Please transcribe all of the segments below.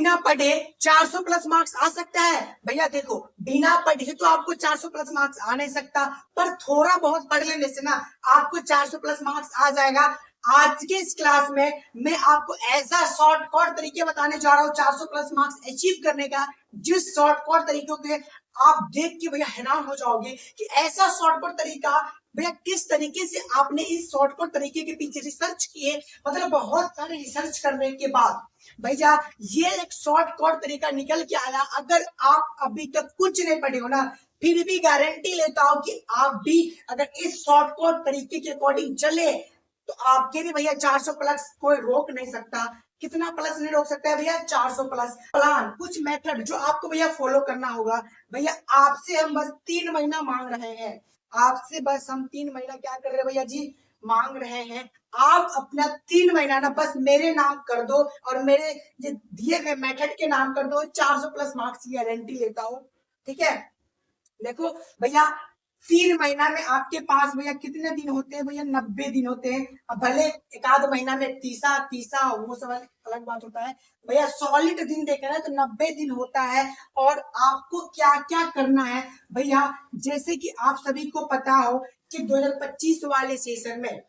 बिना पढ़े 400 plus marks आ सकता है? भैया देखो, बिना पढ़े तो आपको 400 प्लस मार्क्स आ नहीं सकता, पर थोड़ा बहुत पढ़ लेने से ना आपको 400 प्लस मार्क्स आ जाएगा। आज के इस क्लास में मैं आपको ऐसा शॉर्टकट तरीके बताने जा रहा हूँ 400 प्लस मार्क्स अचीव करने का, जिस शॉर्टकट तरीकों के आप देख के भैया हैरान हो जाओगे कि ऐसा शॉर्टकट तरीका भैया किस तरीके से आपने इस शॉर्टकट तरीके के पीछे रिसर्च किए, मतलब बहुत सारे रिसर्च करने के बाद भैया ये एक शॉर्टकट तरीका निकल के आया। अगर आप अभी तक कुछ नहीं पढ़े हो ना, फिर भी गारंटी लेता हूं कि आप भी अगर इस शॉर्टकट तरीके के अकॉर्डिंग चले तो आपके भी भैया 400 प्लस कोई रोक नहीं सकता। कितना प्लस नहीं रोक सकता है भैया? 400 प्लस। प्लान, कुछ मेथड जो आपको भैया फॉलो करना होगा। भैया आपसे हम बस 3 महीना मांग रहे हैं, आपसे बस हम 3 महीना क्या कर रहे हैं भैया जी, मांग रहे हैं। आप अपना 3 महीना ना बस मेरे नाम कर दो और मेरे ये दिए गए मेथड के नाम कर दो, 400 प्लस मार्क्स की गारंटी लेता हूँ। ठीक है, देखो भैया 3 महीना में आपके पास भैया कितने दिन होते हैं भैया? 90 दिन होते हैं। अब भले एक आध महीना में तीसा तीसा वो सब अलग बात होता है भैया, सॉलिड दिन देखे ना तो 90 दिन होता है। और आपको क्या क्या करना है भैया, जैसे कि आप सभी को पता हो कि 2025 वाले सेशन में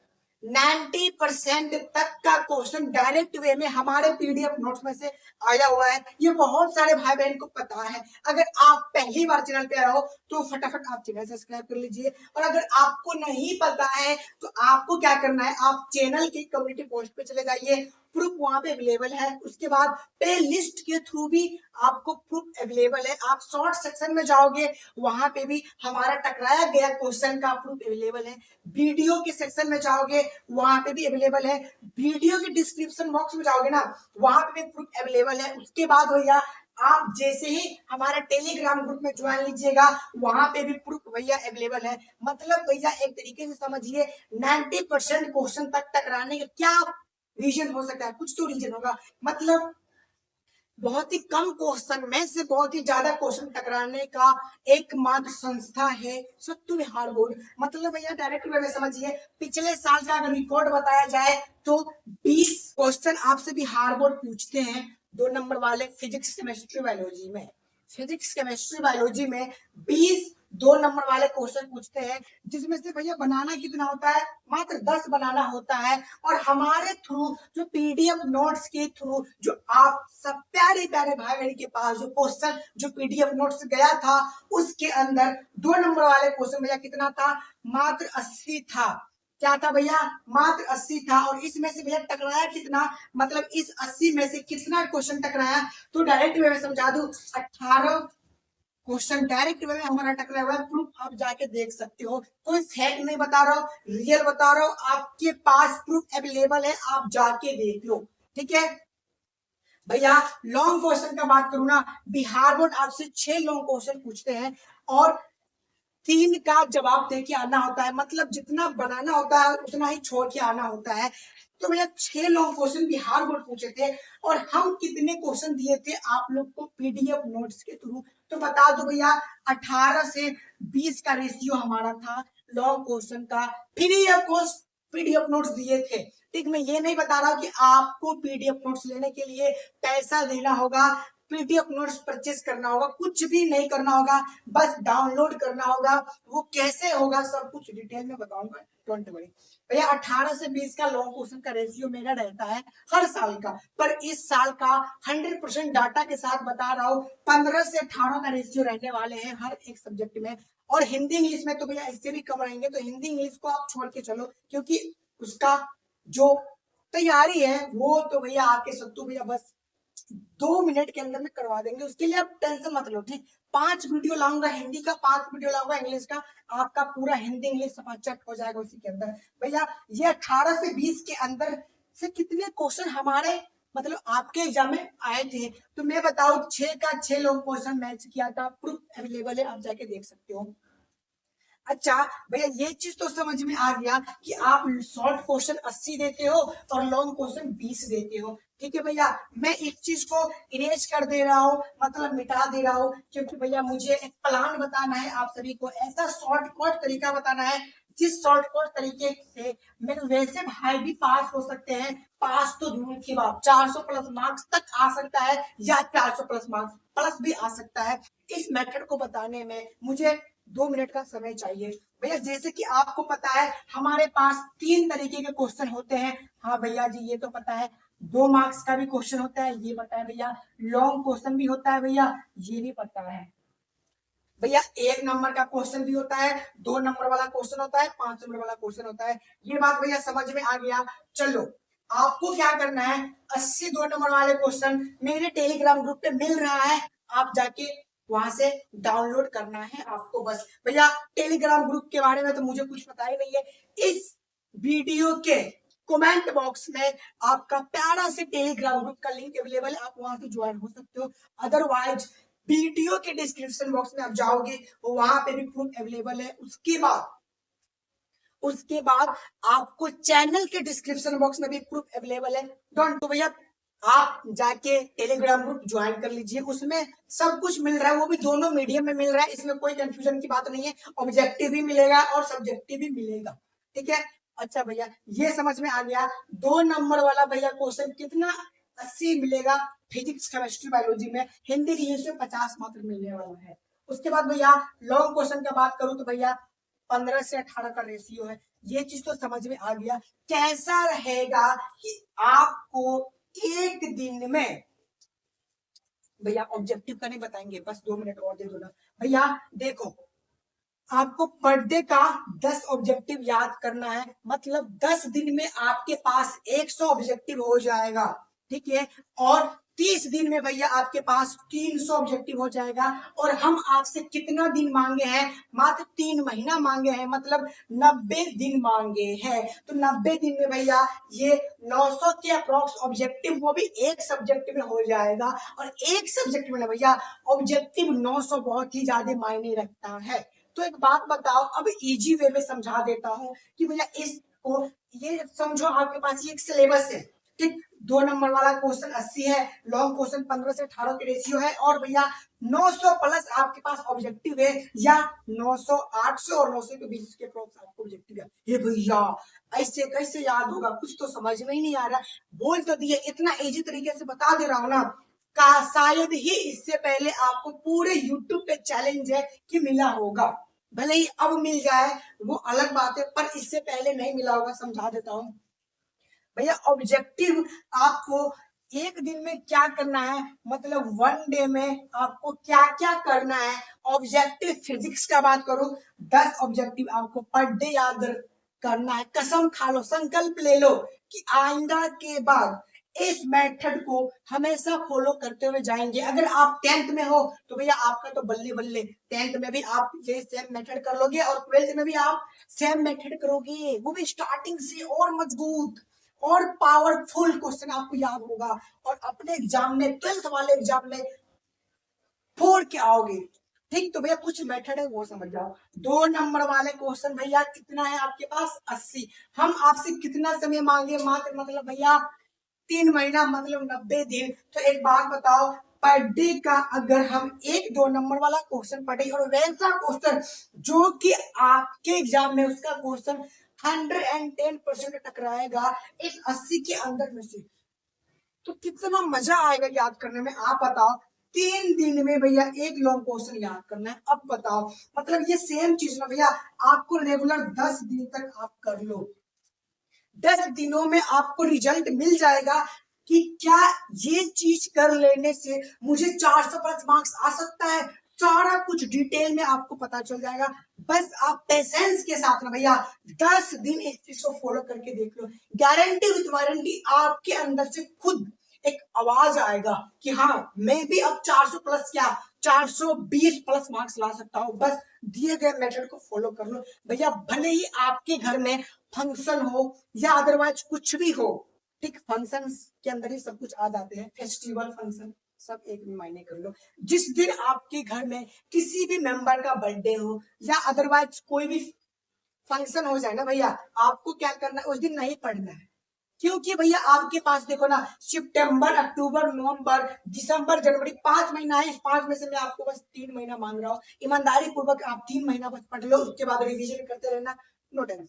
90% तक का क्वेश्चन डायरेक्ट वे में हमारे पीडीएफ नोट्स में से आया हुआ है। ये बहुत सारे भाई बहन को पता है। अगर आप पहली बार चैनल पे आए हो तो फटाफट आप चैनल सब्सक्राइब कर लीजिए, और अगर आपको नहीं पता है तो आपको क्या करना है, आप चैनल की कम्युनिटी पोस्ट पे चले जाइए, प्रूफ वहां पे अवेलेबल है। उसके बाद प्ले लिस्ट के थ्रू भी आपको प्रूफ अवेलेबल है। आप शॉर्ट सेक्शन में जाओगे, वहां पे भी हमारा टकराया गया क्वेश्चन का प्रूफ अवेलेबल है। वीडियो के सेक्शन में जाओगे, वहां पे भी अवेलेबल है। वीडियो के डिस्क्रिप्शन बॉक्स में जाओगे ना, वहां पे भी प्रूफ अवेलेबल है। उसके बाद भैया आप जैसे ही हमारा टेलीग्राम ग्रुप में ज्वाइन लीजिएगा, वहां पे भी प्रूफ भैया अवेलेबल है। मतलब भैया एक तरीके से समझिए 90% क्वेश्चन तक टकराने का क्या रीजन हो सकता है? कुछ तो रीजन होगा। मतलब बहुत ही कम क्वेश्चन में से बहुत ही ज्यादा क्वेश्चन टकराने का एकमात्र संस्था है सत्तू बिहार बोर्ड। मतलब भैया डायरेक्ट वे में समझिए, पिछले साल का अगर रिकॉर्ड बताया जाए तो 20 क्वेश्चन आपसे बिहार बोर्ड पूछते हैं 2 नंबर वाले फिजिक्स केमिस्ट्री बायोलॉजी में। फिजिक्स केमिस्ट्री बायोलॉजी में 20 2 नंबर वाले क्वेश्चन पूछते हैं, जिसमें से भैया बनाना कितना होता है? मात्र 10 बनाना होता है। और हमारे थ्रू जो पीडीएफ नोट्स के थ्रू जो आप सब प्यारे प्यारे भाई बहन के पास जो क्वेश्चन जो पीडीएफ नोट्स गया था, उसके अंदर 2 नंबर वाले क्वेश्चन भैया कितना था? मात्र 80 था। क्या था भैया? मात्र 80 था। और इसमें से भैया टकराया कितना? मतलब इस 80 में से कितना क्वेश्चन टकराया? तो डायरेक्ट वे में समझा दूं, 18 क्वेश्चन डायरेक्ट वे में हमारा टकराया हुआ है। प्रूफ आप जाके देख सकते हो, कोई फेक नहीं बता रहा हूँ, रियल बता रहा हूँ। आपके पास प्रूफ अवेलेबल है, आप जाके देख लो। ठीक है भैया, लॉन्ग क्वेश्चन का बात करूं ना, बिहार बोर्ड आपसे 6 लॉन्ग क्वेश्चन पूछते हैं और 3 का जवाब दे के आना होता है। मतलब जितना बनाना होता है उतना ही छोड़ के आना होता है। तो भैया 6 लॉन्ग क्वेश्चन बिहार बोर्ड पूछे थे, और हम कितने क्वेश्चन दिए थे आप लोग को पीडीएफ नोट्स के थ्रू? तो बता दो भैया, 18 से 20 का रेशियो हमारा था लॉन्ग क्वेश्चन का। Free of cost PDF notes दिए थे। ठीक, मैं ये नहीं बता रहा कि आपको पीडीएफ नोट्स लेने के लिए पैसा देना होगा, पीडीएफ नोट्स परचेस करना होगा, कुछ भी नहीं करना होगा, बस डाउनलोड करना होगा। वो कैसे होगा सब कुछ डिटेल में बताऊंगा, डोंट वरी भैया। 18 से 20 का लॉन्ग क्वेश्चन का रेशियो मेरा रहता है हर साल का, पर इस साल का 100% डाटा के साथ बता रहा हूँ, 15 से 18 का रेशियो रहने वाले हैं हर एक सब्जेक्ट में। और हिंदी इंग्लिश में तो भैया इससे भी कम रहेंगे। तो हिंदी इंग्लिश को आप छोड़ के चलो, क्योंकि उसका जो तैयारी है वो तो भैया आपके सत्तू भैया बस 2 मिनट के अंदर में करवा देंगे। उसके लिए आप टेंशन मत लो। ठीक, 5 वीडियो लाऊंगा हिंदी का, 5 वीडियो लाऊंगा इंग्लिश का, आपका पूरा हिंदी इंग्लिश चट हो जाएगा उसी के अंदर। भैया ये 18 से 20 के अंदर से कितने क्वेश्चन हमारे मतलब आपके एग्जाम में आए थे? तो मैं बताऊं 6 का 6 लोग क्वेश्चन मैच किया था, प्रूफ अवेलेबल है, आप जाके देख सकते हो। अच्छा भैया, ये चीज तो समझ में आ गया कि आप शॉर्ट क्वेश्चन 80 देते हो और लॉन्ग क्वेश्चन 20 देते हो। ठीक है भैया, मैं इस चीज को इरेज कर दे रहा हूँ, मतलब मिटा दे रहा हूँ, क्योंकि भैया मुझे एक प्लान बताना है आप सभी को, ऐसा शॉर्टकट तरीका बताना है जिस शॉर्ट कोर्स तरीके से मेरे वैसे भाई भी पास हो सकते हैं, पास तो दूर की बात 400 प्लस मार्क्स तक आ सकता है या 400 प्लस मार्क्स प्लस भी आ सकता है। इस मेथड को बताने में मुझे 2 मिनट का समय चाहिए भैया। जैसे कि आपको पता है हमारे पास 3 तरीके के क्वेश्चन होते हैं। हाँ भैया जी ये तो पता है। 2 मार्क्स का भी क्वेश्चन होता है, ये पता है भैया। लॉन्ग क्वेश्चन भी होता है भैया, ये भी पता है भैया। 1 नंबर का क्वेश्चन भी होता है, 2 नंबर वाला क्वेश्चन होता है, 5 नंबर वाला क्वेश्चन होता है। ये बात भैया समझ में आ गया। चलो आपको क्या करना है, 80 2 नंबर वाले क्वेश्चन मेरे टेलीग्राम ग्रुप पे मिल रहा है, आप जाके वहां से डाउनलोड करना है आपको बस। भैया टेलीग्राम ग्रुप के बारे में तो मुझे कुछ पता ही नहीं है। इस वीडियो के कमेंट बॉक्स में आपका प्यारा से टेलीग्राम ग्रुप का लिंक अवेलेबल है, आप वहां से ज्वाइन हो सकते हो। अदरवाइज वीडियो के डिस्क्रिप्शन बॉक्स में आप जाओगे वहां पे भी प्रूफ अवेलेबल है। उसके बाद आपको चैनल के डिस्क्रिप्शन बॉक्स में भी प्रूफ अवेलेबल है। डोंट। तो भैया आप जाके टेलीग्राम ग्रुप ज्वाइन कर लीजिए, उसमें सब कुछ मिल रहा है, वो भी दोनों मीडियम में मिल रहा है, इसमें कोई कंफ्यूजन की बात नहीं है। ऑब्जेक्टिव भी मिलेगा और सब्जेक्टिव भी मिलेगा, ठीक है। अच्छा भैया ये समझ में आ गया। 2 नंबर वाला भैया क्वेश्चन कितना 80 मिलेगा, फिजिक्स केमिस्ट्री बायोलॉजी में। हिंदी इंग्लिश में 50 मात्र मिलने वाला है। उसके बाद भैया लॉन्ग क्वेश्चन का बात करूं तो भैया 15 से 18 का रेशियो है। ये चीज तो समझ में आ गया। कैसा रहेगा कि आपको एक दिन में, भैया ऑब्जेक्टिव का नहीं बताएंगे, बस 2 मिनट और दे दो ना भैया। देखो आपको पर डे का 10 ऑब्जेक्टिव याद करना है, मतलब 10 दिन में आपके पास 100 ऑब्जेक्टिव हो जाएगा, ठीक है। और 30 दिन में भैया आपके पास 300 ऑब्जेक्टिव हो जाएगा। और हम आपसे कितना दिन मांगे हैं, मात्र 3 महीना मांगे हैं, मतलब 90 दिन मांगे हैं। तो 90 दिन में भैया ये 900 के अप्रॉक्स ऑब्जेक्टिव, वो भी एक सब्जेक्ट में हो जाएगा। और एक सब्जेक्ट में ना भैया ऑब्जेक्टिव 900 बहुत ही ज्यादा मायने रखता है। तो एक बात बताओ, अब इजी वे में समझा देता हूँ कि भैया इसको ये समझो, आपके पास ये एक सिलेबस है, ठीक। 2 नंबर वाला क्वेश्चन 80 है, लॉन्ग क्वेश्चन 15 से 18 के रेशियो है, और भैया 900 प्लस आपके पास ऑब्जेक्टिव है, या 900 800 और 900 के बीच के अप्रॉक्स आपको ऑब्जेक्टिव है। ये भैया ऐसे कैसे याद होगा, कुछ तो समझ में ही नहीं आ रहा। बोल तो दिए, इतना इजी तरीके से बता दे रहा हूँ ना, का शायद ही इससे पहले आपको पूरे यूट्यूब पे चैलेंज है कि मिला होगा। भले ही अब मिल जाए वो अलग बात है, पर इससे पहले नहीं मिला होगा। समझा देता हूँ भैया। ऑब्जेक्टिव आपको एक दिन में क्या करना है, मतलब 1 डे में आपको क्या क्या करना है। ऑब्जेक्टिव फिजिक्स का बात करूं, 10 ऑब्जेक्टिव आपको पर डे याद करना है। कसम खा लो, संकल्प ले लो कि आइंदा के बाद इस मेथड को हमेशा फॉलो करते हुए जाएंगे। अगर आप 10th में हो तो भैया आपका तो बल्ले बल्ले, 10th में भी आप ये सेम मेथड कर लोगे, और 12th में भी आप सेम मेथड करोगे, वो भी स्टार्टिंग से और मजबूत और पावरफुल क्वेश्चन आपको याद होगा। और अपने एग्जाम में 12th वाले एग्जाम में फोड़ के आओगे, ठीक। तो भैया कुछ मेथड है वो समझ जाओ। 2 नंबर वाले क्वेश्चन भैया कितना है आपके पास 80। हम आपसे कितना समय मांगे, मात्र मतलब भैया 3 महीना, मतलब 90 दिन। तो एक बात बताओ, पर डे का अगर हम 1 2 नंबर वाला क्वेश्चन पढ़े, और वैसा क्वेश्चन जो कि आपके एग्जाम में उसका क्वेश्चन 110% टकराएगा इस 80 के अंदर में से, तो कितना मजा आएगा याद करने में। आप बताओ 3 दिन में भैया एक लॉन्ग क्वेश्चन याद करना है। अब बताओ, मतलब ये सेम चीज ना भैया आपको रेगुलर 10 दिन तक आप कर लो, 10 दिनों में आपको रिजल्ट मिल जाएगा कि क्या ये चीज कर लेने से मुझे 400 प्लस मार्क्स आ सकता है। सारा कुछ डिटेल में आपको पता चल जाएगा। बस आप पेशेंस के साथ ना भैया 10 दिन इस चीज को फॉलो करके देख लो, गारंटी विद वारंटी आपके अंदर से खुद एक आवाज आएगा कि हाँ मैं भी अब 400 प्लस क्या 420 प्लस मार्क्स ला सकता हूँ। बस दिए गए मेथड को फॉलो कर लो भैया। भले ही आपके घर में फंक्शन हो या अदरवाइज कुछ भी हो, ठीक, फंक्शन के अंदर ही सब कुछ आ जाते हैं, फेस्टिवल फंक्शन सब एक में मायने कर लो। जिस दिन आपके घर में किसी भी मेंबर का बर्थडे हो या अदरवाइज कोई भी फंक्शन हो जाए ना भैया, आपको क्या करना है, उस दिन नहीं पढ़ना है। क्योंकि भैया आपके पास देखो ना, सितंबर अक्टूबर नवंबर दिसंबर जनवरी 5 महीना है। इस 5 में से मैं आपको बस 3 महीना मांग रहा हूँ। ईमानदारी पूर्वक आप 3 महीना बस पढ़ लो, उसके बाद रिवीजन करते रहना। No tension.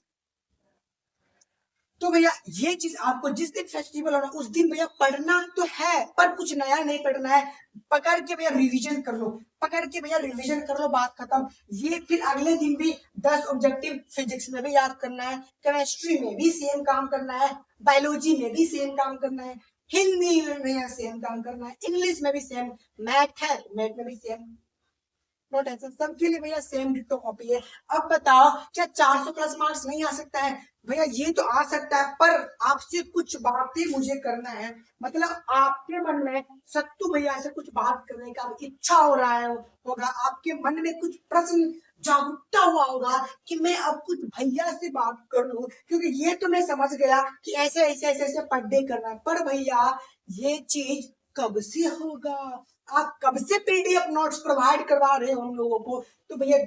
तो भैया ये चीज आपको जिस दिन फेस्टिवल होना उस दिन भैया पढ़ना तो है, पर कुछ नया नहीं पढ़ना है। पकड़ के भैया रिवीजन कर लो, पकड़ के भैया रिवीजन कर लो, बात खत्म। ये फिर अगले दिन भी 10 ऑब्जेक्टिव फिजिक्स में भी याद करना है, केमिस्ट्री में भी सेम काम करना है, बायोलॉजी में भी सेम काम करना है, हिंदी में भैया सेम काम करना है, इंग्लिश में भी सेम, मैथ है मैथ में भी सेम। नो टेंशन, सबके लिए भैया सेम डिट्टो कॉपी है। अब बताओ क्या 400 प्लस मार्क्स नहीं आ सकता है? भैया ये तो आ सकता है, पर आपसे कुछ बातें मुझे करना है। मतलब आपके मन में सत्तू भैया से कुछ बात करने का इच्छा हो रहा है, होगा आपके मन में कुछ प्रश्न जागरूकता हुआ होगा कि मैं अब कुछ भैया से बात कर लूं, क्योंकि ये तो मैं समझ गया कि ऐसे ऐसे ऐसे ऐसे पढ़ने करना है, पर भैया ये चीज कब से होगा? आप कब से पीडीएफ नोट्स प्रोवाइड करवा रहे हो हम लोगों को? तो भैया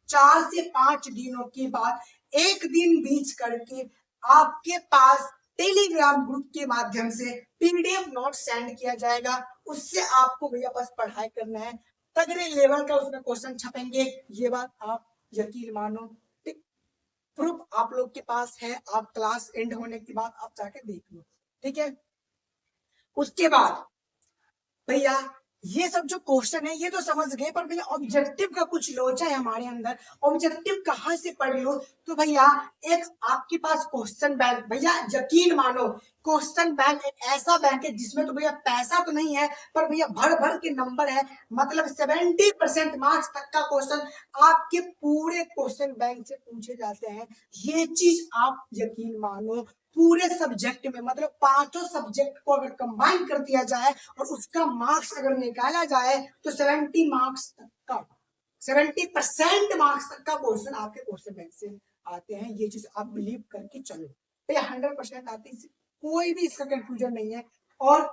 4 से 5 दिनों के बाद एक दिन बीच करके आपके पास टेलीग्राम ग्रुप के माध्यम से पीडीएफ नोट सेंड किया जाएगा। उससे आपको भैया बस पढ़ाई करना है, तगड़े लेवल का उसमें क्वेश्चन छपेंगे, ये बात आप यकीन मानो। ठीक, प्रूफ आप लोग के पास है, आप क्लास एंड होने के बाद आप जाके देख लो, ठीक है। उसके बाद भैया ये सब जो क्वेश्चन है ये तो समझ गए, पर भैया ऑब्जेक्टिव का कुछ लोचा है हमारे अंदर। ऑब्जेक्टिव कहाँ से पढ़ लो? तो भैया एक आपके पास क्वेश्चन बैंक, भैया यकीन मानो क्वेश्चन बैंक एक ऐसा बैंक है जिसमें तो भैया पैसा तो नहीं है, पर भैया भर भर के नंबर है। मतलब 70% मार्क्स तक का क्वेश्चन आपके पूरे क्वेश्चन बैंक से पूछे जाते हैं। ये चीज आप यकीन मानो पूरे सब्जेक्ट में, मतलब पांचों सब्जेक्ट को अगर कंबाइन कर दिया जाए और उसका मार्क्स अगर निकाला जाए तो 70 मार्क्स तक का, 70% मार्क्स तक का क्वेश्चन आपके क्वेश्चन बैंक से आते हैं। ये चीज आप बिलीव करके चलो, तो 100% आते हैं, कोई भी इसका कंफ्यूजन नहीं है। और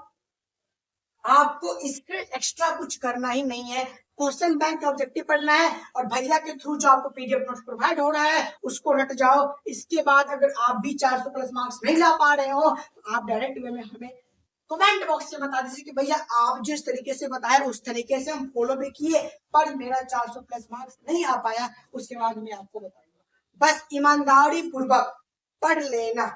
आपको इससे एक्स्ट्रा कुछ करना ही नहीं है, क्वेश्चन बैंक का ऑब्जेक्टिव पढ़ना है और भैया के थ्रू जो आपको पीडीएफ नोट्स प्रोवाइड हो रहा है उसको रट जाओ। इसके बाद अगर आप भी 400 प्लस मार्क्स नहीं ला पा रहे हो तो आप डायरेक्ट वे में हमें कमेंट बॉक्स में बता दीजिए कि भैया आप जिस तरीके से बताए उस तरीके से हम फॉलो भी किए, पर मेरा 400 प्लस मार्क्स नहीं आ पाया। उसके बाद मैं आपको बताऊंगा, बस ईमानदारी पूर्वक पढ़ लेना,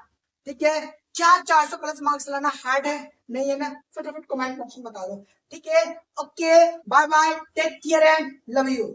ठीक है। क्या 400 प्लस मार्क्स लाना हार्ड है? नहीं है ना? फटाफट कमेंट बॉक्स में बता दो, ठीक है। Okay, bye bye, take care and love you.